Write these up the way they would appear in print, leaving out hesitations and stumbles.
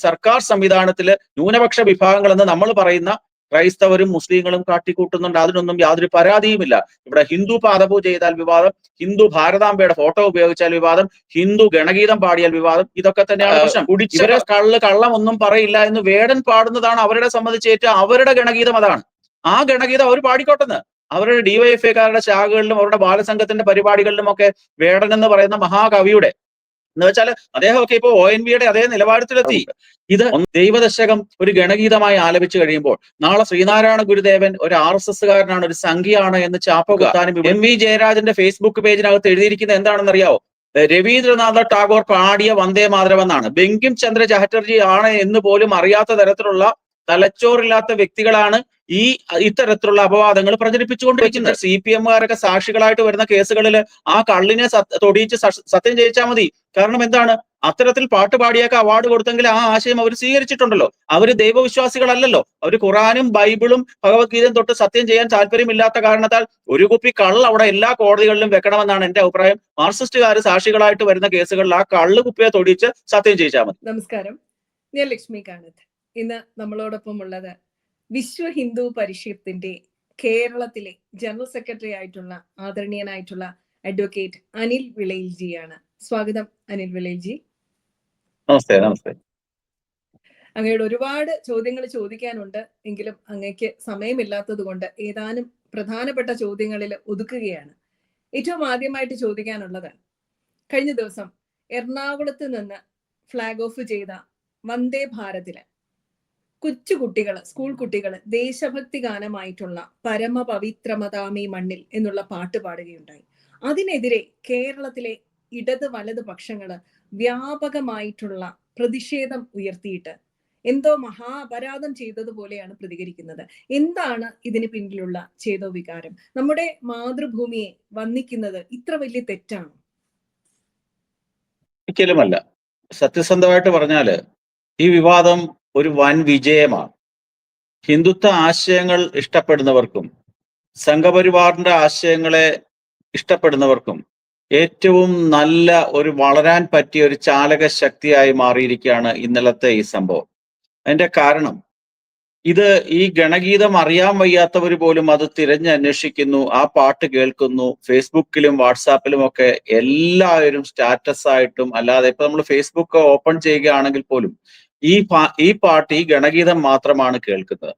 സർക്കാർ സംവിധാനത്തില് ന്യൂനപക്ഷ വിഭാഗങ്ങൾ എന്ന് നമ്മൾ പറയുന്ന ക്രൈസ്തവരും മുസ്ലിങ്ങളും കാട്ടിക്കൂട്ടുന്നുണ്ട്. അതിനൊന്നും യാതൊരു പരാതിയുമില്ല. ഇവിടെ ഹിന്ദു പാദപൂജ ചെയ്താൽ വിവാദം, ഹിന്ദു ഭാരതാംബയുടെ ഫോട്ടോ ഉപയോഗിച്ചാൽ വിവാദം, ഹിന്ദു ഗണഗീതം പാടിയാൽ വിവാദം. ഇതൊക്കെ തന്നെയാണ് പ്രശ്നം. ഇവരെ കള്ളം ഒന്നും പറയില്ല എന്ന് വേടൻ പാടുന്നതാണ് അവരുടെ സംബന്ധിച്ചേറ്റ അവരുടെ ഗണഗീതം. അതാണ് ആ ഗണഗീതം അവർ പാടിക്കോട്ടെന്ന്. അവരുടെ ഡിവൈഎഫ്ഐക്കാരുടെ ശാഖകളിലും അവരുടെ ബാലസംഘത്തിന്റെ പരിപാടികളിലും ഒക്കെ വേടൻ എന്ന് പറയുന്ന മഹാകവിയുടെ എന്ന് വെച്ചാൽ അദ്ദേഹമൊക്കെ ഇപ്പോ ONVയുടെ അതേ നിലവാരത്തിലെത്തി. ഇത് ദൈവദശകം ഒരു ഗണഗീതമായി ആലപിച്ചു കഴിയുമ്പോൾ നാളെ ശ്രീനാരായണ ഗുരുദേവൻ ഒരു RSSകാരനാണ്, ഒരു സംഖ്യയാണ് എന്ന് ചാപ്പ കുത്താനും MV ജയരാജന്റെ ഫേസ്ബുക്ക് പേജിനകത്ത് എഴുതിയിരിക്കുന്നത് എന്താണെന്ന് അറിയാവോ? രവീന്ദ്രനാഥ ടാഗോർ പാടിയ വന്ദേ മാതരം എന്നാണ്. ബങ്കിം ചന്ദ്ര ചാറ്റർജി ആണ് എന്ന് പോലും അറിയാത്ത തരത്തിലുള്ള തലച്ചോറില്ലാത്ത വ്യക്തികളാണ് ഈ ഇത്തരത്തിലുള്ള അപവാദങ്ങൾ പ്രചരിപ്പിച്ചുകൊണ്ടിരിക്കുന്നത്. CPMകാരൊക്കെ സാക്ഷികളായിട്ട് വരുന്ന കേസുകളിൽ ആ കള്ളിനെ തൊടിയിച്ച് സത്യം ചെയ്യിച്ചാൽ മതി. കാരണം എന്താണ്? അത്തരത്തിൽ പാട്ട് പാടിയൊക്കെ അവാർഡ് കൊടുത്തെങ്കിൽ ആ ആശയം അവർ സ്വീകരിച്ചിട്ടുണ്ടല്ലോ. അവര് ദൈവവിശ്വാസികളല്ലല്ലോ. അവർ ഖുറാനും ബൈബിളും ഭഗവത്ഗീതയും തൊട്ട് സത്യം ചെയ്യാൻ താല്പര്യമില്ലാത്ത കാരണത്താൽ ഒരു കുപ്പി കള്ള് അവിടെ എല്ലാ കോടതികളിലും വെക്കണമെന്നാണ് എന്റെ അഭിപ്രായം. മാർക്സിസ്റ്റുകാർ സാക്ഷികളായിട്ട് വരുന്ന കേസുകളിൽ ആ കള്ള് കുപ്പിയെ തൊടിയിച്ച് സത്യം ചെയ്യിച്ചാൽ മതി. നമസ്കാരം, ഞാൻ ലക്ഷ്മി കാനത്ത്. ഇന്ന് നമ്മളോടൊപ്പം ഉള്ളത് വിശ്വ ഹിന്ദു പരിഷത്തിന്റെ കേരളത്തിലെ ജനറൽ സെക്രട്ടറി ആയിട്ടുള്ള ആദരണീയനായിട്ടുള്ള അഡ്വക്കേറ്റ് അനിൽ വിളയിൽജിയാണ്. സ്വാഗതം അനിൽ വിളയിൽജി. നമസ്തേ. നമസ്തേ. അങ്ങയുടെ ഒരുപാട് ചോദ്യങ്ങൾ ചോദിക്കാനുണ്ട്, എങ്കിലും അങ്ങയ്ക്ക് സമയമില്ലാത്തത് കൊണ്ട് ഏതാനും പ്രധാനപ്പെട്ട ചോദ്യങ്ങളിൽ ഒതുക്കുകയാണ്. ഏറ്റവും ആദ്യമായിട്ട് ചോദിക്കാനുള്ളത്, കഴിഞ്ഞ ദിവസം എറണാകുളത്ത് നിന്ന് ഫ്ലാഗ് ഓഫ് ചെയ്ത വന്ദേ ഭാരതില് കൊച്ചുകുട്ടികള്, സ്കൂൾ കുട്ടികള് ദേശഭക്തി ഗാനമായിട്ടുള്ള പരമപവിത്രമതാമി മണ്ണിൽ എന്നുള്ള പാട്ട് പാടുകയുണ്ടായി. അതിനെതിരെ കേരളത്തിലെ ഇടത് വലത് പക്ഷങ്ങള് വ്യാപകമായിട്ടുള്ള പ്രതിഷേധം ഉയർത്തിയിട്ട് എന്തോ മഹാപരാധം ചെയ്തതുപോലെയാണ് പ്രതികരിക്കുന്നത്. എന്താണ് ഇതിന് പിന്നിലുള്ള ചേതോവികാരം? നമ്മുടെ മാതൃഭൂമിയെ വന്ദിക്കുന്നത് ഇത്ര വലിയ തെറ്റാണോ? ഒരിക്കലുമല്ല. സത്യസന്ധമായിട്ട് പറഞ്ഞാല് ഈ വിവാദം ഒരു വൻ വിജയമാണ്. ഹിന്ദുത്വ ആശയങ്ങൾ ഇഷ്ടപ്പെടുന്നവർക്കും സംഘപരിവാറിന്റെ ആശയങ്ങളെ ഇഷ്ടപ്പെടുന്നവർക്കും ഏറ്റവും നല്ല ഒരു വളരാൻ പറ്റിയ ഒരു ചാലക ശക്തിയായി മാറിയിരിക്കുകയാണ് ഇന്നലത്തെ ഈ സംഭവം. അതിന്റെ കാരണം, ഇത് ഈ ഗണഗീതം അറിയാൻ വയ്യാത്തവർ പോലും അത് തിരഞ്ഞന്വേഷിക്കുന്നു, ആ പാട്ട് കേൾക്കുന്നു. ഫേസ്ബുക്കിലും വാട്സാപ്പിലും ഒക്കെ എല്ലാവരും സ്റ്റാറ്റസ് ആയിട്ടും അല്ലാതെ ഇപ്പൊ നമ്മൾ ഫേസ്ബുക്ക് ഓപ്പൺ ചെയ്യുകയാണെങ്കിൽ പോലും ഈ പാട്ട്, ഈ ഗണഗീതം മാത്രമാണ് കേൾക്കുന്നത്.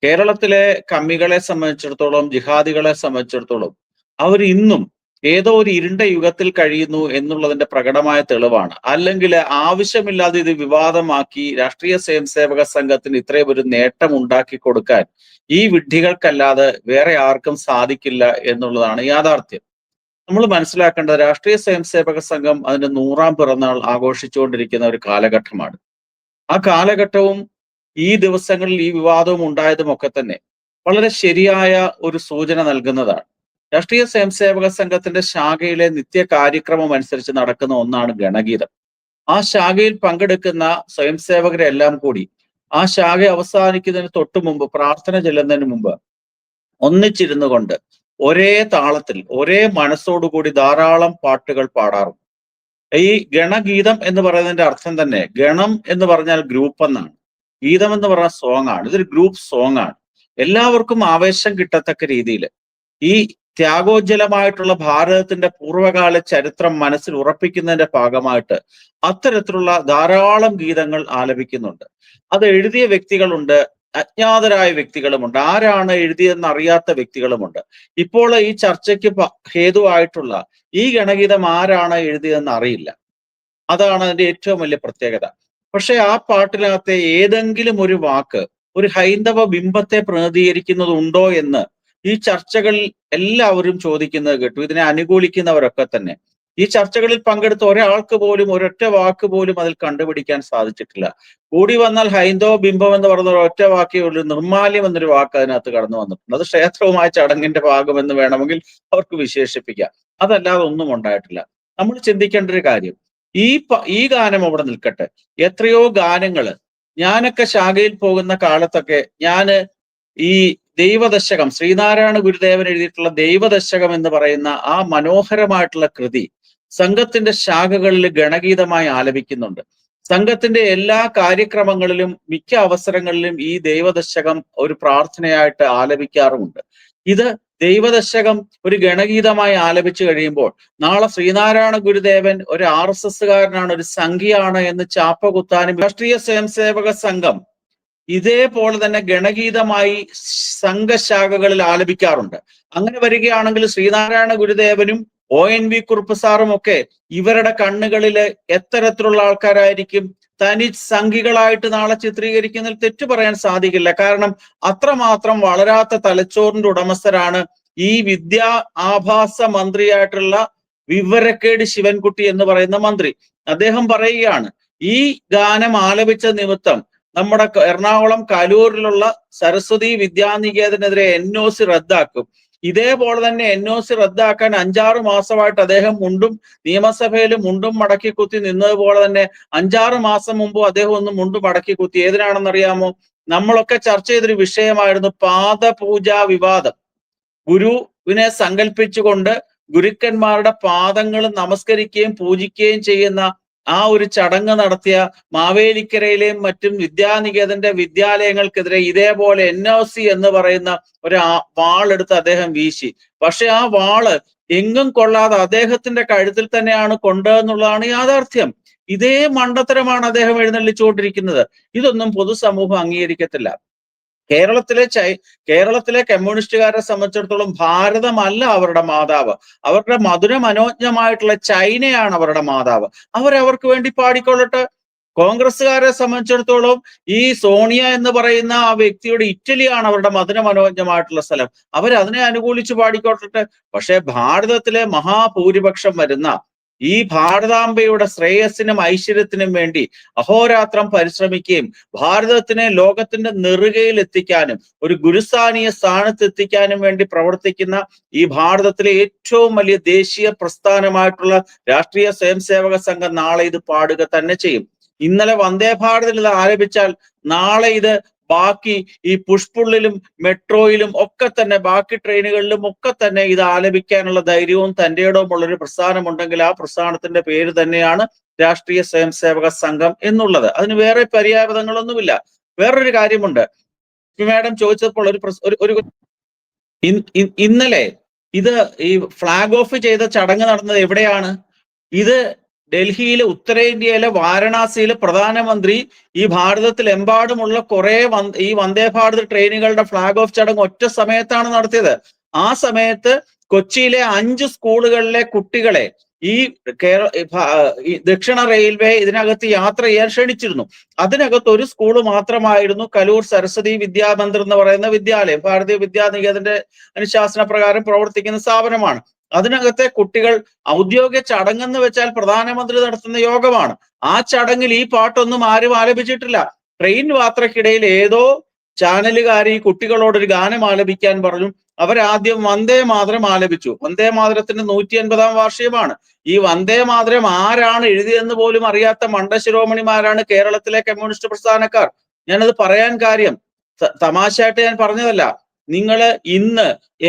കേരളത്തിലെ കമ്മികളെ സംബന്ധിച്ചിടത്തോളം, ജിഹാദികളെ സംബന്ധിച്ചിടത്തോളം അവർ ഇന്നും ഏതോ ഒരു ഇരുണ്ട യുഗത്തിൽ കഴിയുന്നു എന്നുള്ളതിന്റെ പ്രകടമായ തെളിവാണ്. അല്ലെങ്കിൽ ആവശ്യമില്ലാതെ ഇത് വിവാദമാക്കി രാഷ്ട്രീയ സ്വയംസേവക സംഘത്തിന് ഇത്രയും ഒരു നേട്ടം ഉണ്ടാക്കി കൊടുക്കാൻ ഈ വിഡ്ഢികൾക്കല്ലാതെ വേറെ ആർക്കും സാധിക്കില്ല എന്നുള്ളതാണ് യാഥാർത്ഥ്യം. നമ്മൾ മനസ്സിലാക്കേണ്ടത്, രാഷ്ട്രീയ സ്വയംസേവക സംഘം അതിന്റെ 100ാം പിറന്നാൾ ആഘോഷിച്ചുകൊണ്ടിരിക്കുന്ന ഒരു കാലഘട്ടമാണ്. ആ കാലഘട്ടവും ഈ ദിവസങ്ങളിൽ ഈ വിവാദവും ഉണ്ടായതും ഒക്കെ തന്നെ വളരെ ശരിയായ ഒരു സൂചന നൽകുന്നതാണ്. രാഷ്ട്രീയ സ്വയംസേവക സംഘത്തിന്റെ ശാഖയിലെ നിത്യ കാര്യക്രമം അനുസരിച്ച് നടക്കുന്ന ഒന്നാണ് ഗണഗീതം. ആ ശാഖയിൽ പങ്കെടുക്കുന്ന സ്വയംസേവകരെല്ലാം കൂടി ആ ശാഖ അവസാനിക്കുന്നതിന് തൊട്ടു മുമ്പ്, പ്രാർത്ഥന ചെല്ലുന്നതിന് മുമ്പ് ഒന്നിച്ചിരുന്നു കൊണ്ട് ഒരേ താളത്തിൽ ഒരേ മനസ്സോടുകൂടി ധാരാളം പാട്ടുകൾ പാടാറുണ്ട്. ഈ ഗണഗീതം എന്ന് പറയുന്നതിന്റെ അർത്ഥം തന്നെ, ഗണം എന്ന് പറഞ്ഞാൽ ഗ്രൂപ്പ് എന്നാണ്, ഗീതം എന്ന് പറഞ്ഞാൽ സോങ് ആണ്. ഇതൊരു ഗ്രൂപ്പ് സോങ് ആണ്. എല്ലാവർക്കും ആവേശം കിട്ടത്തക്ക രീതിയിൽ ഈ ത്യാഗോജ്ജലമായിട്ടുള്ള ഭാരതത്തിന്റെ പൂർവ്വകാല ചരിത്രം മനസ്സിൽ ഉറപ്പിക്കുന്നതിന്റെ ഭാഗമായിട്ട് അത്തരത്തിലുള്ള ധാരാളം ഗീതങ്ങൾ ആലപിക്കുന്നുണ്ട്. അത് എഴുതിയ വ്യക്തികളുണ്ട്, അജ്ഞാതരായ വ്യക്തികളുമുണ്ട്, ആരാണ് എഴുതിയെന്ന് അറിയാത്ത വ്യക്തികളുമുണ്ട്. ഇപ്പോൾ ഈ ചർച്ചയ്ക്ക് ഹേതുവായിട്ടുള്ള ഈ ഗണഗീതം ആരാണ് എഴുതിയതെന്ന് അറിയില്ല. അതാണ് അതിന്റെ ഏറ്റവും വലിയ പ്രത്യേകത. പക്ഷെ ആ പാട്ടിനകത്തെ ഏതെങ്കിലും ഒരു വാക്ക് ഒരു ഹൈന്ദവ ബിംബത്തെ പ്രതിനിധീകരിക്കുന്നതുണ്ടോ എന്ന് ഈ ചർച്ചകളിൽ എല്ലാവരും ചോദിക്കുന്നത് കേട്ടു. ഇതിനെ അനുകൂലിക്കുന്നവരൊക്കെ തന്നെ. ഈ ചർച്ചകളിൽ പങ്കെടുത്ത ഒരാൾക്ക് പോലും ഒരൊറ്റ വാക്ക് പോലും അതിൽ കണ്ടുപിടിക്കാൻ സാധിച്ചിട്ടില്ല. കൂടി വന്നാൽ ഹൈന്ദവ ബിംബം എന്ന് പറയുന്ന ഒരൊറ്റ വാക്കേ ഉള്ളൂ, നിർമാല്യം എന്നൊരു വാക്ക് അതിനകത്ത് കടന്നു വന്നിട്ടുണ്ട്. അത് ക്ഷേത്രവുമായ ചടങ്ങിന്റെ ഭാഗമെന്ന് വേണമെങ്കിൽ അവർക്ക് വിശേഷിപ്പിക്കാം. അതല്ലാതെ ഒന്നും ഉണ്ടായിട്ടില്ല. നമ്മൾ ചിന്തിക്കേണ്ട ഒരു കാര്യം, ഈ ഗാനം അവിടെ നിൽക്കട്ടെ, എത്രയോ ഗാനങ്ങള് ഞാനൊക്കെ ശാഖയിൽ പോകുന്ന കാലത്തൊക്കെ ഞാന് ഈ ദൈവദശകം, ശ്രീനാരായണ ഗുരുദേവൻ എഴുതിയിട്ടുള്ള ദൈവദശകം എന്ന് പറയുന്ന ആ മനോഹരമായിട്ടുള്ള കൃതി സംഘത്തിന്റെ ശാഖകളിൽ ഗണഗീതമായി ആലപിക്കുന്നുണ്ട്. സംഘത്തിന്റെ എല്ലാ കാര്യക്രമങ്ങളിലും മിക്ക അവസരങ്ങളിലും ഈ ദൈവദശകം ഒരു പ്രാർത്ഥനയായിട്ട് ആലപിക്കാറുമുണ്ട്. ഇത് ദൈവദശകം ഒരു ഗണഗീതമായി ആലപിച്ചു കഴിയുമ്പോൾ നാളെ ശ്രീനാരായണ ഗുരുദേവൻ ഒരു RSSകാരനാണ്, ഒരു സംഘിയാണ് എന്ന് ചാപ്പ കുത്താനും രാഷ്ട്രീയ സ്വയംസേവക സംഘം ഇതേപോലെ തന്നെ ഗണഗീതമായി സംഘശാഖകളിൽ ആലപിക്കാറുണ്ട്. അങ്ങനെ വരികയാണെങ്കിൽ ശ്രീനാരായണ ഗുരുദേവനും ONV കുറുപ്പ് സാറും ഒക്കെ ഇവരുടെ കണ്ണുകളിൽ എത്തരത്തിലുള്ള ആൾക്കാരായിരിക്കും? തനി സംഘികളായിട്ട് നാളെ ചിത്രീകരിക്കുന്നതിൽ തെറ്റു പറയാൻ സാധിക്കില്ല. കാരണം അത്രമാത്രം വളരാത്ത തലച്ചോറിന്റെ ഉടമസ്ഥരാണ് ഈ വിദ്യാ ആഭാസ മന്ത്രിയായിട്ടുള്ള വിവരക്കേട് ശിവൻകുട്ടി എന്ന് പറയുന്ന മന്ത്രി. അദ്ദേഹം പറയുകയാണ്, ഈ ഗാനം ആലപിച്ച നിമിത്തം നമ്മുടെ എറണാകുളം കലൂരിലുള്ള സരസ്വതി വിദ്യാനികേതനെതിരെ NOC റദ്ദാക്കും. ഇതേപോലെ തന്നെ NOC റദ്ദാക്കാൻ 5-6 മാസമായിട്ട് അദ്ദേഹം നിയമസഭയിൽ മുണ്ടും മടക്കി കുത്തി നിന്നതുപോലെ തന്നെ 5-6 മാസം മുമ്പ് അദ്ദേഹം ഒന്ന് മുണ്ടും മടക്കി കുത്തി. ഏതിനാണെന്നറിയാമോ? നമ്മളൊക്കെ ചർച്ച ചെയ്തൊരു വിഷയമായിരുന്നു പാദപൂജാ വിവാദം. ഗുരുവിനെ സങ്കല്പിച്ചുകൊണ്ട് ഗുരുക്കന്മാരുടെ പാദങ്ങൾ നമസ്കരിക്കുകയും പൂജിക്കുകയും ചെയ്യുന്ന ആ ഒരു ചടങ്ങ് നടത്തിയ മാവേലിക്കരയിലെയും മറ്റും വിദ്യാനികേതന്റെ വിദ്യാലയങ്ങൾക്കെതിരെ ഇതേപോലെ NOC എന്ന് പറയുന്ന ഒരു വാളെടുത്ത് അദ്ദേഹം വീശി. പക്ഷെ ആ വാള് എങ്ങും കൊള്ളാതെ അദ്ദേഹത്തിന്റെ കഴുത്തിൽ തന്നെയാണ് കൊണ്ടതെന്നുള്ളതാണ് യാഥാർത്ഥ്യം. ഇതേ മണ്ടത്തരമാണ് അദ്ദേഹം എഴുന്നള്ളിച്ചുകൊണ്ടിരിക്കുന്നത്. ഇതൊന്നും പൊതുസമൂഹം അംഗീകരിക്കത്തില്ല. കേരളത്തിലെ കമ്മ്യൂണിസ്റ്റുകാരെ സംബന്ധിച്ചിടത്തോളം ഭാരതമല്ല അവരുടെ മാതാവ്. അവരുടെ മധുര മനോജ്ഞമായിട്ടുള്ള ചൈനയാണ് അവരുടെ മാതാവ്. അവർക്ക് വേണ്ടി പാടിക്കൊള്ളട്ടെ. കോൺഗ്രസ്സുകാരെ സംബന്ധിച്ചിടത്തോളം ഈ സോണിയ എന്ന് പറയുന്ന ആ വ്യക്തിയുടെ ഇറ്റലിയാണ് അവരുടെ മധുര മനോജ്ഞമായിട്ടുള്ള സ്ഥലം. അവരതിനെ അനുകൂലിച്ച് പാടിക്കൊള്ളട്ടെ. പക്ഷെ ഭാരതത്തിലെ മഹാഭൂരിപക്ഷം വരുന്ന ഈ ഭാരതാംബയുടെ ശ്രേയസ്സിനും ഐശ്വര്യത്തിനും വേണ്ടി അഹോരാത്രം പരിശ്രമിക്കുകയും ഭാരതത്തിനെ ലോകത്തിന്റെ നെറുകയിൽ എത്തിക്കാനും ഒരു ഗുരുസ്ഥാനീയ സ്ഥാനത്ത് എത്തിക്കാനും വേണ്ടി പ്രവർത്തിക്കുന്ന ഈ ഭാരതത്തിലെ ഏറ്റവും വലിയ ദേശീയ പ്രസ്ഥാനമായിട്ടുള്ള രാഷ്ട്രീയ സ്വയംസേവക സംഘം നാളെ ഇത് പാടുക തന്നെ ചെയ്യും. ഇന്നലെ വന്ദേ ഭാരതിൽ ഇത് ആലപിച്ചാൽ നാളെ ഇത് ബാക്കി ഈ പുഷ്പുള്ളിലും മെട്രോയിലും ഒക്കെ തന്നെ ബാക്കി ട്രെയിനുകളിലും ഒക്കെ തന്നെ ഇത് ആലപിക്കാനുള്ള ധൈര്യവും തന്റേടവും ഉള്ളൊരു പ്രസ്ഥാനമുണ്ടെങ്കിൽ ആ പ്രസ്ഥാനത്തിന്റെ പേര് തന്നെയാണ് രാഷ്ട്രീയ സ്വയംസേവക സംഘം എന്നുള്ളത്. അതിന് വേറെ പര്യായപദങ്ങളൊന്നുമില്ല. വേറൊരു കാര്യമുണ്ട്. മാഡം ചോദിച്ചപ്പോൾ ഒരു ഇന്നലെ ഇത് ഈ ഫ്ലാഗ് ഓഫ് ചെയ്ത ചടങ്ങ് നടന്നത് എവിടെയാണ്? ഇത് ഡൽഹിയിലെ ഉത്തരേന്ത്യയിലെ വാരണാസിയിലെ പ്രധാനമന്ത്രി ഈ ഭാരതത്തിലെമ്പാടുമുള്ള കുറെ ഈ വന്ദേ ഭാരത് ട്രെയിനുകളുടെ ഫ്ലാഗ് ഓഫ് ചടങ്ങ് ഒറ്റ സമയത്താണ് നടത്തിയത്. ആ സമയത്ത് കൊച്ചിയിലെ 5 സ്കൂളുകളിലെ കുട്ടികളെ ഈ ദക്ഷിണ റെയിൽവേ ഇതിനകത്ത് യാത്ര ചെയ്യാൻ ക്ഷണിച്ചിരുന്നു. അതിനകത്ത് ഒരു സ്കൂള് മാത്രമായിരുന്നു കലൂർ സരസ്വതി വിദ്യാമന്ദിർ എന്ന് പറയുന്ന വിദ്യാലയം. ഭാരതീയ വിദ്യാനികേതന്റെ അനുശാസന പ്രകാരം പ്രവർത്തിക്കുന്ന സ്ഥാപനമാണ്. അതിനകത്തെ കുട്ടികൾ ഔദ്യോഗിക ചടങ്ങെന്ന് വെച്ചാൽ പ്രധാനമന്ത്രി നടത്തുന്ന യോഗമാണ്. ആ ചടങ്ങിൽ ഈ പാട്ടൊന്നും ആരും ആലപിച്ചിട്ടില്ല. ട്രെയിൻ യാത്രക്കിടയിൽ ഏതോ ചാനലുകാർ ഈ കുട്ടികളോട് ഒരു ഗാനം ആലപിക്കാൻ പറഞ്ഞു. അവരാദ്യം വന്ദേ മാതരം ആലപിച്ചു. വന്ദേ മാതരത്തിന്റെ 150-ാം വാർഷികമാണ്. ഈ വന്ദേ മാതരം ആരാണ് എഴുതിയെന്ന് പോലും അറിയാത്ത മണ്ടശിരോമണിമാരാണ് കേരളത്തിലെ കമ്മ്യൂണിസ്റ്റ് പ്രസ്ഥാനക്കാർ. ഞാനത് പറയാൻ കാര്യം തമാശയായിട്ട് ഞാൻ പറഞ്ഞതല്ല. നിങ്ങള് ഇന്ന്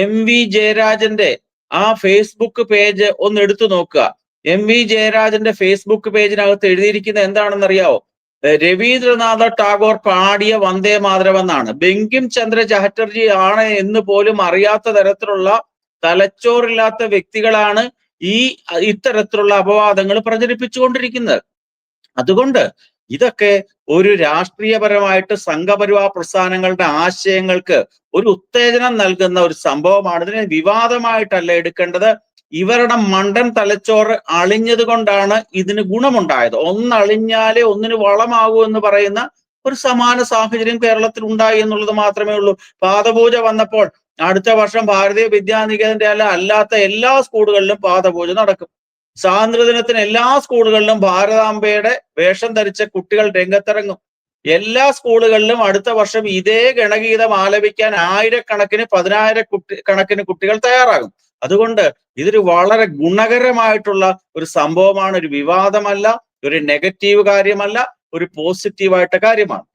MV ജയരാജന്റെ ആ ഫേസ്ബുക്ക് പേജ് ഒന്ന് എടുത്തു നോക്കുക. MV ജയരാജന്റെ ഫേസ്ബുക്ക് പേജിനകത്ത് എഴുതിയിരിക്കുന്നത് എന്താണെന്നറിയാവോ? രവീന്ദ്രനാഥ ടാഗോർ പാടിയ വന്ദേ മാതരം എന്നാണ്. ബങ്കിം ചന്ദ്ര ചാറ്റർജി ആണ് എന്ന് പോലും അറിയാത്ത തരത്തിലുള്ള തലച്ചോറില്ലാത്ത വ്യക്തികളാണ് ഇത്തരത്തിലുള്ള അപവാദങ്ങൾ പ്രചരിപ്പിച്ചുകൊണ്ടിരിക്കുന്നത്. അതുകൊണ്ട് ഇതൊക്കെ ഒരു രാഷ്ട്രീയപരമായിട്ട് സംഘപരിവാർ പ്രസ്ഥാനങ്ങളുടെ ആശയങ്ങൾക്ക് ഒരു ഉത്തേജനം നൽകുന്ന ഒരു സംഭവമാണ്. ഇതിനെ വിവാദമായിട്ടല്ല എടുക്കേണ്ടത്. ഇവരുടെ മണ്ടൻ തലച്ചോറ് അളിഞ്ഞത് കൊണ്ടാണ് ഇതിന് ഗുണമുണ്ടായത്. ഒന്നളിഞ്ഞാലേ ഒന്നിന് വളമാകൂ എന്ന് പറയുന്ന ഒരു സമാന സാഹചര്യം കേരളത്തിൽ ഉണ്ടായി എന്നുള്ളത് മാത്രമേ ഉള്ളൂ. പാദപൂജ വന്നപ്പോൾ അടുത്ത വർഷം ഭാരതീയ വിദ്യാനികേതന്റെ അല്ലാത്ത എല്ലാ സ്കൂളുകളിലും പാദപൂജ നടക്കും. സ്വാതന്ത്ര്യദിനത്തിന് എല്ലാ സ്കൂളുകളിലും ഭാരതാംബയുടെ വേഷം ധരിച്ച കുട്ടികൾ രംഗത്തിറങ്ങും. എല്ലാ സ്കൂളുകളിലും അടുത്ത വർഷം ഇതേ ഗണഗീതം ആലപിക്കാൻ ആയിരക്കണക്കിന് 10,000 കുട്ടികൾ തയ്യാറാകും. അതുകൊണ്ട് ഇതൊരു വളരെ ഗുണകരമായിട്ടുള്ള ഒരു സംഭവമാണ്. ഒരു വിവാദമല്ല, ഒരു നെഗറ്റീവ് കാര്യമല്ല, ഒരു പോസിറ്റീവായിട്ട് കാര്യമാണ്.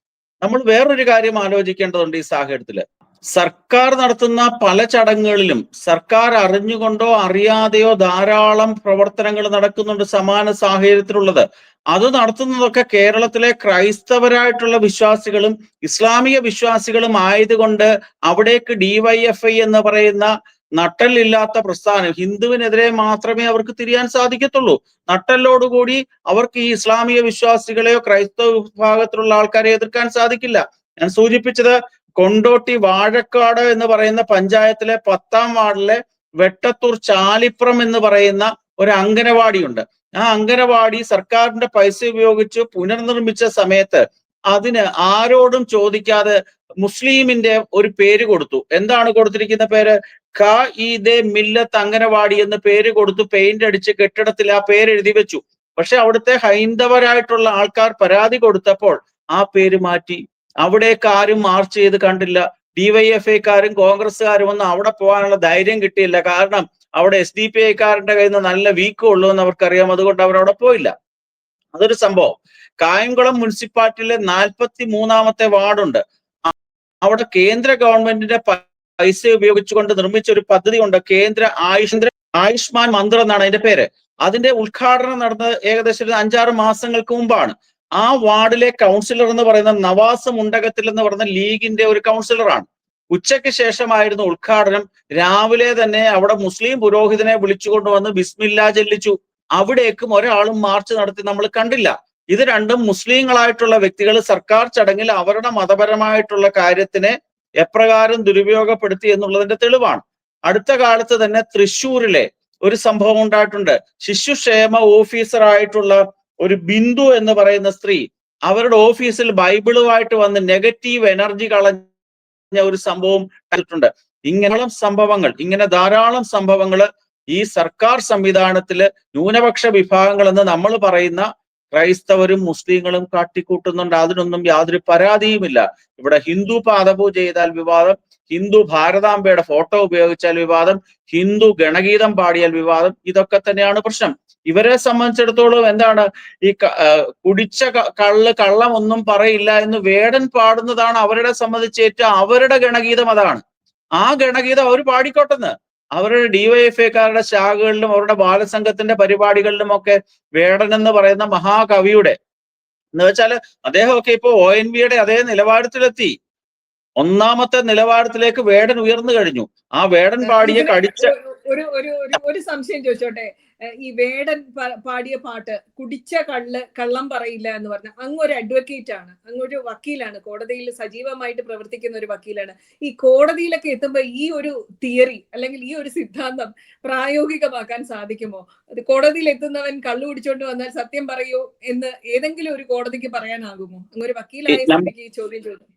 നമ്മൾ വേറൊരു കാര്യം ആലോചിക്കേണ്ടതുണ്ട് ഈ സാഹചര്യത്തില്. സർക്കാർ നടത്തുന്ന പല ചടങ്ങുകളിലും സർക്കാർ അറിഞ്ഞുകൊണ്ടോ അറിയാതെയോ ധാരാളം പ്രവർത്തനങ്ങൾ നടക്കുന്നുണ്ട് സമാന സാഹചര്യത്തിലുള്ളത്. അത് നടത്തുന്നതൊക്കെ കേരളത്തിലെ ക്രൈസ്തവരായിട്ടുള്ള വിശ്വാസികളും ഇസ്ലാമിക വിശ്വാസികളും ആയതുകൊണ്ട് അവിടേക്ക് DYFI എന്ന് പറയുന്ന നട്ടലില്ലാത്ത പ്രസ്ഥാനം, ഹിന്ദുവിനെതിരെ മാത്രമേ അവർക്ക് തിരിയാൻ സാധിക്കത്തുള്ളൂ. നട്ടലോടുകൂടി അവർക്ക് ഈ ഇസ്ലാമിക വിശ്വാസികളെയോ ക്രൈസ്തവ വിഭാഗത്തിലുള്ള ആൾക്കാരെ എതിർക്കാൻ സാധിക്കില്ല. ഞാൻ സൂചിപ്പിച്ചത് കൊണ്ടോട്ടി വാഴക്കാട് എന്ന് പറയുന്ന പഞ്ചായത്തിലെ 10ാം വാർഡിലെ വെട്ടത്തൂർ ചാലിപ്രം എന്ന് പറയുന്ന ഒരു അംഗനവാടിയുണ്ട്. ആ അംഗനവാടി സർക്കാരിന്റെ പൈസ ഉപയോഗിച്ച് പുനർനിർമ്മിച്ച സമയത്ത് അതിന് ആരോടും ചോദിക്കാതെ മുസ്ലിമിന്റെ ഒരു പേര് കൊടുത്തു. എന്താണ് കൊടുത്തിരിക്കുന്ന പേര്? ഖ-ഈദെ മില്ലത്ത് അംഗനവാടി എന്ന് പേര് കൊടുത്തു. പെയിന്റ് അടിച്ച് കെട്ടിടത്തിൽ ആ പേര് എഴുതി വെച്ചു. പക്ഷെ അവിടുത്തെ ഹൈന്ദവരായിട്ടുള്ള ആൾക്കാർ പരാതി കൊടുത്തപ്പോൾ ആ പേര് മാറ്റി. അവിടേക്ക് ആരും മാർച്ച് ചെയ്ത് കണ്ടില്ല. DYFIക്കാരും കോൺഗ്രസ്സുകാരും ഒന്നും അവിടെ പോകാനുള്ള ധൈര്യം കിട്ടിയില്ല. കാരണം അവിടെ SDPIക്കാരുടെ കയ്യിൽ നിന്ന് നല്ല വീക്കം ഉള്ളൂ എന്ന് അവർക്കറിയാം. അതുകൊണ്ട് അവരവിടെ പോയില്ല. അതൊരു സംഭവം. കായംകുളം മുനിസിപ്പാലിറ്റിയിലെ 43ാമത്തെ വാർഡുണ്ട്. അവിടെ കേന്ദ്ര ഗവൺമെന്റിന്റെ പൈസ ഉപയോഗിച്ചുകൊണ്ട് നിർമ്മിച്ച ഒരു പദ്ധതി ഉണ്ട്. കേന്ദ്ര ആയുഷ്മാൻ മന്ദിർ എന്നാണ് അതിന്റെ പേര്. അതിന്റെ ഉദ്ഘാടനം നടന്നത് ഏകദേശം ഒരു 5-6 മാസങ്ങൾക്ക് മുമ്പാണ്. ആ വാർഡിലെ കൗൺസിലർ എന്ന് പറയുന്ന നവാസ് മുണ്ടകത്തിൽ എന്ന് പറയുന്ന ലീഗിന്റെ ഒരു കൗൺസിലറാണ്. ഉച്ചയ്ക്ക് ശേഷമായിരുന്നു ഉദ്ഘാടനം. രാവിലെ തന്നെ അവിടെ മുസ്ലിം പുരോഹിതനെ വിളിച്ചുകൊണ്ടുവന്ന് ബിസ്മില്ലാ ചൊല്ലിച്ചു. അവിടേക്കും ഒരാളും മാർച്ച് നടത്തി നമ്മൾ കണ്ടില്ല. ഇത് രണ്ടും മുസ്ലിങ്ങളായിട്ടുള്ള വ്യക്തികൾ സർക്കാർ ചടങ്ങിൽ അവരുടെ മതപരമായിട്ടുള്ള കാര്യത്തിനെ എപ്രകാരം ദുരുപയോഗപ്പെടുത്തി എന്നുള്ളതിന്റെ തെളിവാണ്. അടുത്ത കാലത്ത് തന്നെ തൃശ്ശൂരിലെ ഒരു സംഭവം ഉണ്ടായിട്ടുണ്ട്. ശിശുക്ഷേമ ഓഫീസറായിട്ടുള്ള ഒരു ബിന്ദു എന്ന് പറയുന്ന സ്ത്രീ അവരുടെ ഓഫീസിൽ ബൈബിളുമായിട്ട് വന്ന് നെഗറ്റീവ് എനർജി കളഞ്ഞ ഒരു സംഭവം ഉണ്ടായിട്ടുണ്ട്. ഇങ്ങനെ ധാരാളം സംഭവങ്ങൾ ഈ സർക്കാർ സംവിധാനത്തില് ന്യൂനപക്ഷ വിഭാഗങ്ങൾ എന്ന് നമ്മൾ പറയുന്ന ക്രൈസ്തവരും മുസ്ലിങ്ങളും കാട്ടിക്കൂട്ടുന്നുണ്ട്. അതിനൊന്നും യാതൊരു പരാതിയുമില്ല. ഇവിടെ ഹിന്ദു പാദപൂജ ചെയ്താൽ വിവാദം, ഹിന്ദു ഭാരതാംബയുടെ ഫോട്ടോ ഉപയോഗിച്ചാൽ വിവാദം, ഹിന്ദു ഗണഗീതം പാടിയാൽ വിവാദം. ഇതൊക്കെ തന്നെയാണ് പ്രശ്നം. ഇവരെ സംബന്ധിച്ചിടത്തോളം എന്താണ് ഈ കുടിച്ച കള്ളം ഒന്നും പറയില്ല എന്ന് വേടൻ പാടുന്നതാണ് അവരുടെ സംബന്ധിച്ച് ഏറ്റവും അവരുടെ ഗണഗീതം അതാണ്. ആ ഗണഗീതം അവർ പാടിക്കോട്ടെന്ന്. അവരുടെ DYFIക്കാരുടെ ശാഖകളിലും അവരുടെ ബാലസംഘത്തിന്റെ പരിപാടികളിലും ഒക്കെ വേടൻ എന്ന് പറയുന്ന മഹാകവിയുടെ എന്ന് വെച്ചാൽ അദ്ദേഹമൊക്കെ ഇപ്പോ ONVയുടെ അതേ നിലവാരത്തിലെത്തി. 1ാമത്തെ നിലവാരത്തിലേക്ക് വേടൻ ഉയർന്നു കഴിഞ്ഞു. ആ വേടൻ പാടിയ കടിച്ച ഒരു സംശയം ചോദിച്ചോട്ടെ. ഈ വേടൻ പാടിയ പാട്ട് കുടിച്ച കള്ളം പറയില്ല എന്ന് പറഞ്ഞ അങ്ങൊരു അഡ്വക്കേറ്റ് ആണ്, അങ്ങൊരു വക്കീലാണ്, കോടതിയിൽ സജീവമായിട്ട് പ്രവർത്തിക്കുന്ന ഒരു വക്കീലാണ്. ഈ കോടതിയിലൊക്കെ എത്തുമ്പോൾ ഈ ഒരു തിയറി അല്ലെങ്കിൽ ഈ ഒരു സിദ്ധാന്തം പ്രായോഗികമാക്കാൻ സാധിക്കുമോ? കോടതിയിൽ എത്തുന്നവൻ കള്ളു കുടിച്ചോണ്ട് വന്നാൽ സത്യം പറയൂ എന്ന് ഏതെങ്കിലും ഒരു കോടതിക്ക് പറയാനാകുമോ? അങ്ങൊരു വക്കീലായ സ്ഥിതിക്ക് ഈ ചോദ്യം ചോദിക്കും.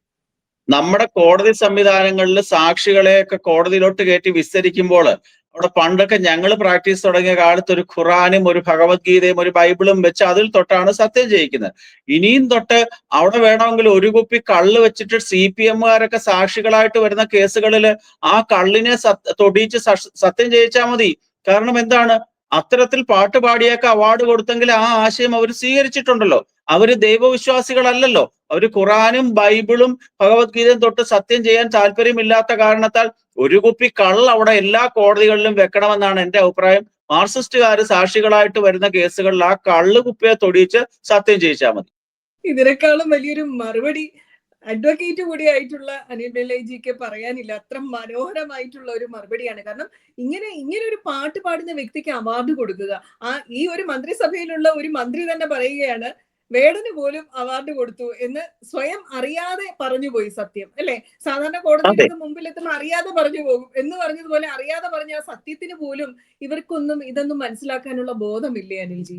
നമ്മുടെ കോടതി സംവിധാനങ്ങളിൽ സാക്ഷികളെയൊക്കെ കോടതിയിലോട്ട് കയറ്റി വിസ്തരിക്കുമ്പോൾ അവിടെ പണ്ടൊക്കെ ഞങ്ങൾ പ്രാക്ടീസ് തുടങ്ങിയ കാലത്ത് ഒരു ഖുറാനും ഒരു ഭഗവത്ഗീതയും ഒരു ബൈബിളും വെച്ച് അതിൽ തൊട്ടാണ് സത്യം ചെയ്യിക്കുന്നത്. ഇനിയും തൊട്ട് അവിടെ വേണമെങ്കിൽ ഒരു കുപ്പി കള്ള് വെച്ചിട്ട് CPMകാരൊക്കെ സാക്ഷികളായിട്ട് വരുന്ന കേസുകളിൽ ആ കള്ളിനെ തൊടിയിച്ച് സത്യം ചെയ്യിച്ചാൽ മതി. കാരണം എന്താണ്? അത്തരത്തിൽ പാട്ട് പാടിയൊക്കെ അവാർഡ് കൊടുത്തെങ്കിൽ ആ ആശയം അവർ സ്വീകരിച്ചിട്ടുണ്ടല്ലോ. അവര് ദൈവവിശ്വാസികളല്ലല്ലോ. അവര് ഖുറാനും ബൈബിളും ഭഗവത്ഗീതയും തൊട്ട് സത്യം ചെയ്യാൻ താല്പര്യമില്ലാത്ത കാരണത്താൽ ഒരു കുപ്പി കള്ള് അവിടെ എല്ലാ കോടതികളിലും വെക്കണമെന്നാണ് എന്റെ അഭിപ്രായം. മാർക്സിസ്റ്റുകാർ സാക്ഷികളായിട്ട് വരുന്ന കേസുകളിൽ ആ കള്ള് കുപ്പിയെ തൊടിയിച്ച് സത്യം ചെയ്യിച്ചാൽ മതി. ഇതിനേക്കാളും വലിയൊരു മറുപടി അഡ്വക്കേറ്റ് കൂടിയായിട്ടുള്ള അനിൽ ബെല്ലേജിക്ക് പറയാനില്ല. അത്ര മനോഹരമായിട്ടുള്ള ഒരു മറുപടിയാണ്. കാരണം ഇങ്ങനെ ഒരു പാട്ട് പാടുന്ന വ്യക്തിക്ക് അവാർഡ് കൊടുക്കുക, ഈ ഒരു മന്ത്രിസഭയിലുള്ള ഒരു മന്ത്രി തന്നെ പറയുകയാണ് വേടന് പോലും അവാർഡ് കൊടുത്തു എന്ന് സ്വയം അറിയാതെ പറഞ്ഞുപോയി. സത്യം അല്ലെ? സാധാരണ കോടതിയിലേക്ക് മുമ്പിലെത്തുമ്പോൾ അറിയാതെ പറഞ്ഞു പോകും എന്ന് പറഞ്ഞതുപോലെ അറിയാതെ പറഞ്ഞ ആ സത്യത്തിന് പോലും ഇവർക്കൊന്നും ഇതൊന്നും മനസ്സിലാക്കാനുള്ള ബോധമില്ലേ അനിൽജി?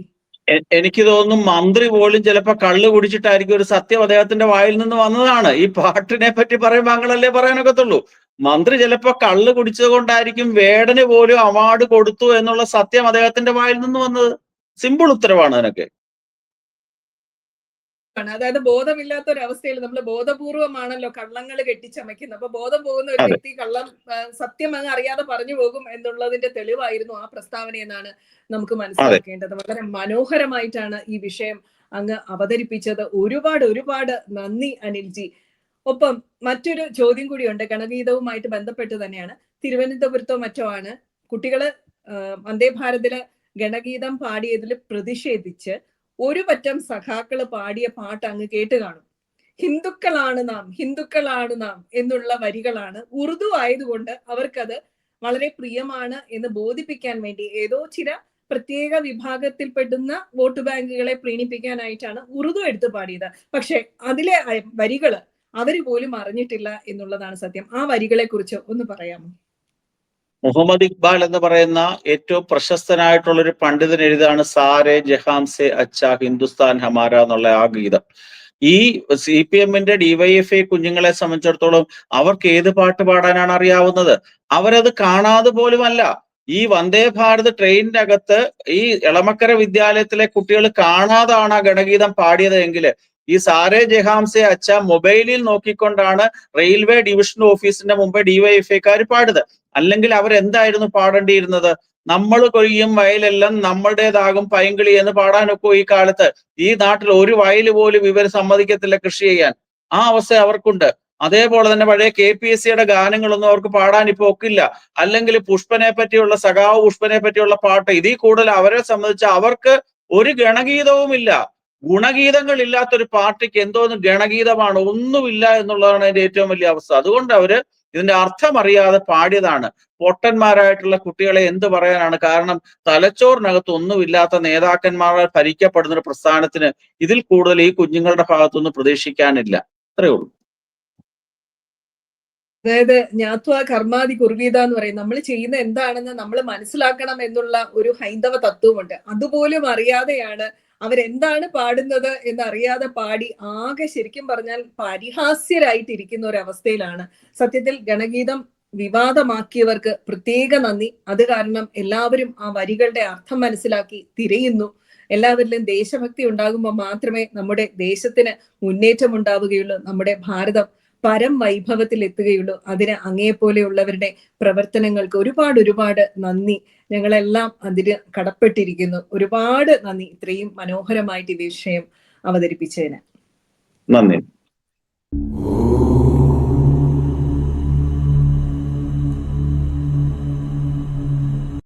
എനിക്ക് തോന്നുന്നു മന്ത്രി പോലും ചിലപ്പോ കള്ള് കുടിച്ചിട്ടായിരിക്കും ഒരു സത്യം അദ്ദേഹത്തിന്റെ വായിൽ നിന്ന് വന്നതാണ്. ഈ പാട്ടിനെ പറ്റി പറയുമ്പോൾ അങ്ങനല്ലേ പറയാനൊക്കത്തുള്ളൂ. മന്ത്രി ചിലപ്പോ കള്ള് കുടിച്ചത് കൊണ്ടായിരിക്കും വേടന് പോലും അവാർഡ് കൊടുത്തു എന്നുള്ള സത്യം അദ്ദേഹത്തിന്റെ വായിൽ നിന്ന് വന്നത്. സിമ്പിൾ ഉത്തരവാണ് അതിനൊക്കെ. അതായത് ബോധമില്ലാത്ത ഒരു അവസ്ഥയിൽ നമ്മൾ ബോധപൂർവമാണല്ലോ കള്ളങ്ങൾ കെട്ടിച്ചമയ്ക്കുന്നത്. അപ്പൊ ബോധം പോകുന്ന ഒരു വ്യക്തി കള്ളം സത്യം അങ്ങ് അറിയാതെ പറഞ്ഞു പോകും എന്നുള്ളതിന്റെ തെളിവായിരുന്നു ആ പ്രസ്താവന എന്നാണ് നമുക്ക് മനസ്സിലാക്കേണ്ടത്. വളരെ മനോഹരമായിട്ടാണ് ഈ വിഷയം അങ്ങ് അവതരിപ്പിച്ചത്. ഒരുപാട് നന്ദി അനിൽജി. ഒപ്പം മറ്റൊരു ചോദ്യം കൂടിയുണ്ട്, ഗണഗീതവുമായിട്ട് ബന്ധപ്പെട്ട് തന്നെയാണ്. തിരുവനന്തപുരത്തോ മറ്റോ ആണ് കുട്ടികള് വന്ദേ ഭാരതില് ഗണഗീതം പാടിയതിൽ പ്രതിഷേധിച്ച് ഒരു പറ്റം സഖാക്കള് പാടിയ പാട്ട് അങ്ങ് കേട്ട് കാണും. ഹിന്ദുക്കളാണ് നാം, ഹിന്ദുക്കളാണ് നാം എന്നുള്ള വരികളാണ്. ഉറുദു ആയതുകൊണ്ട് അവർക്കത് വളരെ പ്രിയമാണ് എന്ന് ബോധിപ്പിക്കാൻ വേണ്ടി ഏതോ ചില പ്രത്യേക വിഭാഗത്തിൽപ്പെടുന്ന വോട്ട് ബാങ്കുകളെ പ്രീണിപ്പിക്കാനായിട്ടാണ് ഉറുദു എടുത്തു പാടിയത്. പക്ഷെ അതിലെ വരികള് അവര് പോലും അറിഞ്ഞിട്ടില്ല എന്നുള്ളതാണ് സത്യം. ആ വരികളെ കുറിച്ച് ഒന്ന് പറയാമോ? മുഹമ്മദ് ഇക്ബാൽ എന്ന് പറയുന്ന ഏറ്റവും പ്രശസ്തനായിട്ടുള്ള ഒരു പണ്ഡിതൻ എഴുതാണ് സാരെ ജഹാം സെ അച്ഛാ ഹിന്ദുസ്ഥാൻ ഹമാര എന്നുള്ള ആ ഗീതം. ഈ CPM-ന്റെ DYFI കുഞ്ഞുങ്ങളെ സംബന്ധിച്ചിടത്തോളം അവർക്ക് ഏത് പാട്ട് പാടാനാണ് അറിയാവുന്നത്? അവരത് കാണാതെ പോലുമല്ല. ഈ വന്ദേ ഭാരത് ട്രെയിനിന്റെ അകത്ത് ഈ എളമക്കര വിദ്യാലയത്തിലെ കുട്ടികൾ കാണാതാണ് ആ ഗണഗീതം പാടിയത് എങ്കിൽ ഈ സാരെ ജഹാംസെ അച്ഛ മൊബൈലിൽ നോക്കിക്കൊണ്ടാണ് റെയിൽവേ ഡിവിഷൻ ഓഫീസിന്റെ മുമ്പ് DYFIക്കാർ പാടുന്നത്. അല്ലെങ്കിൽ അവരെന്തായിരുന്നു പാടേണ്ടിയിരുന്നത്? നമ്മൾ കൊയ്യും വയലെല്ലാം നമ്മളുടേതാകും പൈങ്കിളി എന്ന് പാടാനൊക്കെ ഈ കാലത്ത് ഈ നാട്ടിൽ ഒരു വയൽ പോലും ഇവർ സമ്മതിക്കത്തില്ല കൃഷി ചെയ്യാൻ. ആ അവസ്ഥ അവർക്കുണ്ട്. അതേപോലെ തന്നെ പഴയ KPSCയുടെ ഗാനങ്ങളൊന്നും അവർക്ക് പാടാൻ ഇപ്പൊ ഒക്കില്ല. അല്ലെങ്കിൽ പുഷ്പനെ പറ്റിയുള്ള സഖാവ് പുഷ്പനെ പറ്റിയുള്ള പാട്ട് ഇതിൽ കൂടുതൽ അവരെ സംബന്ധിച്ച് അവർക്ക് ഒരു ഗണഗീതവുമില്ല. ഗുണഗീതങ്ങൾ ഇല്ലാത്തൊരു പാർട്ടിക്ക് എന്തോന്ന് ഗണഗീതമാണ്? ഒന്നുമില്ല എന്നുള്ളതാണ് അതിന്റെ ഏറ്റവും വലിയ അവസ്ഥ. അതുകൊണ്ട് അവര് ഇതിന്റെ അർത്ഥം അറിയാതെ പാടിയതാണ്. പൊട്ടന്മാരായിട്ടുള്ള കുട്ടികളെ എന്ത് പറയാനാണ്? കാരണം തലച്ചോറിനകത്ത് ഒന്നുമില്ലാത്ത നേതാക്കന്മാരാൽ ഭരിക്കപ്പെടുന്ന ഒരു പ്രസ്ഥാനത്തിന് ഇതിൽ കൂടുതൽ ഈ കുഞ്ഞുങ്ങളുടെ ഭാഗത്തുനിന്ന് പ്രതീക്ഷിക്കാനില്ല. അത്രേ ഉള്ളൂ. അതായത് ജ്ഞാത്വാ കർമാതി കുർവീത എന്ന് പറയും. നമ്മൾ ചെയ്യുന്ന എന്താണെന്ന് നമ്മൾ മനസ്സിലാക്കണം എന്നുള്ള ഒരു ഹൈന്ദവ തത്വമുണ്ട്. അതുപോലും അറിയാതെയാണ് അവരെന്താണ് പാടുന്നത് എന്നറിയാതെ പാടി ആകെ ശരിക്കും പറഞ്ഞാൽ പരിഹാസ്യരായിട്ടിരിക്കുന്ന ഒരു അവസ്ഥയിലാണ്. സത്യത്തിൽ ഗണഗീതം വിവാദമാക്കിയവർക്ക് പ്രത്യേക നന്ദി. അത് കാരണം എല്ലാവരും ആ വരികളുടെ അർത്ഥം മനസ്സിലാക്കി തിരയുന്നു. എല്ലാവരിലും ദേശഭക്തി ഉണ്ടാകുമ്പോൾ മാത്രമേ നമ്മുടെ ദേശത്തിന് മുന്നേറ്റം ഉണ്ടാവുകയുള്ളൂ, നമ്മുടെ ഭാരതം പരം വൈഭവത്തിൽ എത്തുകയുള്ളൂ. അതിന് അങ്ങേപ്പോലെയുള്ളവരുടെ പ്രവർത്തനങ്ങൾക്ക് ഒരുപാട് നന്ദി. ഞങ്ങളെല്ലാം അതിന് കടപ്പെട്ടിരിക്കുന്നു. ഒരുപാട് നന്ദി ഇത്രയും മനോഹരമായിട്ട് ഈ വിഷയം അവതരിപ്പിച്ചതിന്. നന്ദി.